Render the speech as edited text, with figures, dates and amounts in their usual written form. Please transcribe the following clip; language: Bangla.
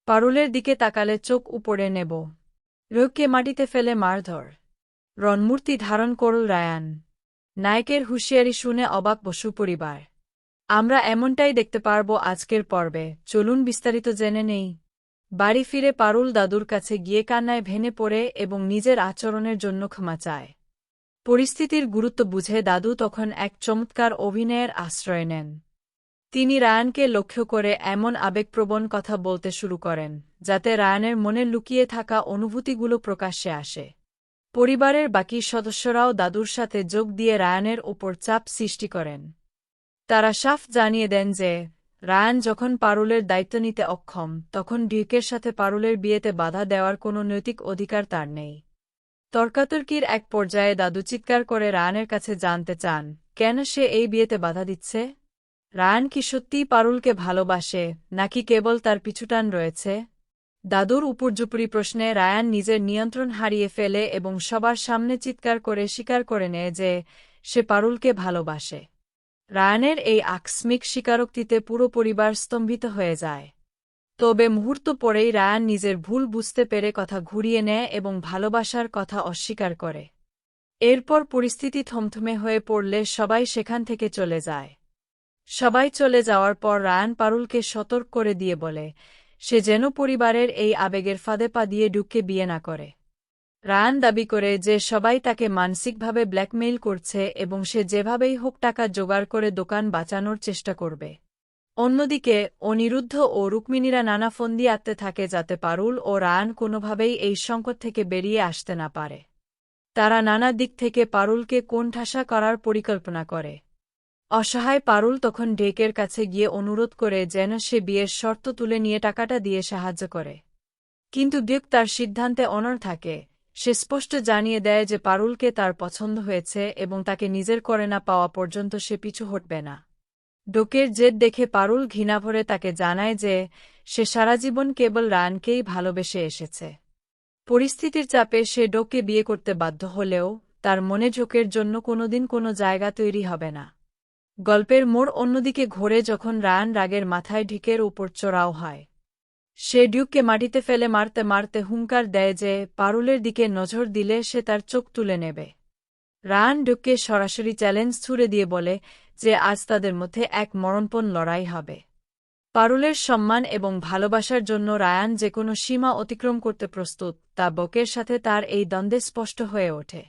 পারুলের দিকে তাকালে চোখ উপড়ে নেব। রোগকে মাটিতে ফেলে মারধর। রণমূর্তি ধারণ করল রায়ান। নায়কের হুঁশিয়ারি শুনে অবাক বসু পরিবার। আমরা এমনটাই দেখতে পারব আজকের পর্বে, চলুন বিস্তারিত জেনে নেই। বাড়ি ফিরে পারুল দাদুর কাছে গিয়ে কান্নায় ভেঙে পড়ে এবং নিজের আচরণের জন্য ক্ষমা চায়। পরিস্থিতির গুরুত্ব বুঝে দাদু তখন এক চমৎকার অভিনয়ের আশ্রয় নেন। তিনি রায়ানকে লক্ষ্য করে এমন আবেগপ্রবণ কথা বলতে শুরু করেন, যাতে রায়ানের মনে লুকিয়ে থাকা অনুভূতিগুলো প্রকাশ্যে আসে। পরিবারের বাকি সদস্যরাও দাদুর সাথে যোগ দিয়ে রায়ানের ওপর চাপ সৃষ্টি করেন। তারা সাফ জানিয়ে দেন যে, রায়ান যখন পারুলের দায়িত্ব নিতে অক্ষম, তখন ডিউকের সাথে পারুলের বিয়েতে বাধা দেওয়ার কোনো নৈতিক অধিকার তার নেই। তর্কাতর্কির এক পর্যায়ে দাদু চিৎকার করে রায়ানের কাছে জানতে চান, কেন সে এই বিয়েতে বাধা দিচ্ছে? রায়ান কি সত্যিই পারুলকে ভালোবাসে, নাকি কেবল তার পিছুটান রয়েছে? দাদুর উপর্যুপরি প্রশ্নে রায়ান নিজের নিয়ন্ত্রণ হারিয়ে ফেলে এবং সবার সামনে চিৎকার করে স্বীকার করে নেয় যে সে পারুলকে ভালোবাসে। রায়ানের এই আকস্মিক স্বীকারোক্তিতে পুরো পরিবার স্তম্ভিত হয়ে যায়। তবে মুহূর্ত পরেই রায়ান নিজের ভুল বুঝতে পেরে কথা ঘুরিয়ে নেয় এবং ভালোবাসার কথা অস্বীকার করে। এরপর পরিস্থিতি থমথমে হয়ে পড়লে সবাই সেখান থেকে চলে যায়। সবাই চলে যাওয়ার পর রায়ান পারুলকে সতর্ক করে দিয়ে বলে, সে যেন পরিবারের এই আবেগের ফাঁদে পা দিয়ে ঢুকে বিয়ে না করে। রায়ান দাবি করে যে সবাই তাকে মানসিকভাবে ব্ল্যাকমেইল করছে এবং সে যেভাবেই হোক টাকা জোগাড় করে দোকান বাঁচানোর চেষ্টা করবে। অন্যদিকে অনিরুদ্ধ ও রুক্মিণীরা নানা ফন্দি আঁটতে থাকে যাতে পারুল ও রায়ান কোনোভাবেই এই সংকট থেকে বেরিয়ে আসতে না পারে। তারা নানা দিক থেকে পারুলকে কোণঠাসা করার পরিকল্পনা করে। অসহায় পারুল তখন ডেকের কাছে গিয়ে অনুরোধ করে যেন সে বিয়ের শর্ত তুলে নিয়ে টাকাটা দিয়ে সাহায্য করে। কিন্তু ডেক তার সিদ্ধান্তে অনড় থাকে। সে স্পষ্ট জানিয়ে দেয় যে পারুলকে তার পছন্দ হয়েছে এবং তাকে নিজের করে না পাওয়া পর্যন্ত সে পিছু হটবে না। ডোকের জেদ দেখে পারুল ঘৃণাভরে তাকে জানায় যে সে সারা জীবন কেবল রায়ানকেই ভালোবেসে এসেছে। পরিস্থিতির চাপে সে ডোককে বিয়ে করতে বাধ্য হলেও তার মনে ঝোঁকের জন্য কোনোদিন কোনো জায়গা তৈরি হবে না। গল্পের মোড় অন্যদিকে ঘোরে যখন রায়ান রাগের মাথায় ঢিকের উপর চড়াও হয়। সে ডিউককে মাটিতে ফেলে মারতে মারতে হুঙ্কার দেয় যে পারুলের দিকে নজর দিলে সে তার চোখ তুলে নেবে। রায়ান ডিউককে সরাসরি চ্যালেঞ্জ ছুড়ে দিয়ে বলে যে আজ তাদের মধ্যে এক মরণপণ লড়াই হবে। পারুলের সম্মান এবং ভালোবাসার জন্য রায়ান যে কোনো সীমা অতিক্রম করতে প্রস্তুত, তা বকের সাথে তার এই দ্বন্দ্বে স্পষ্ট হয়ে ওঠে।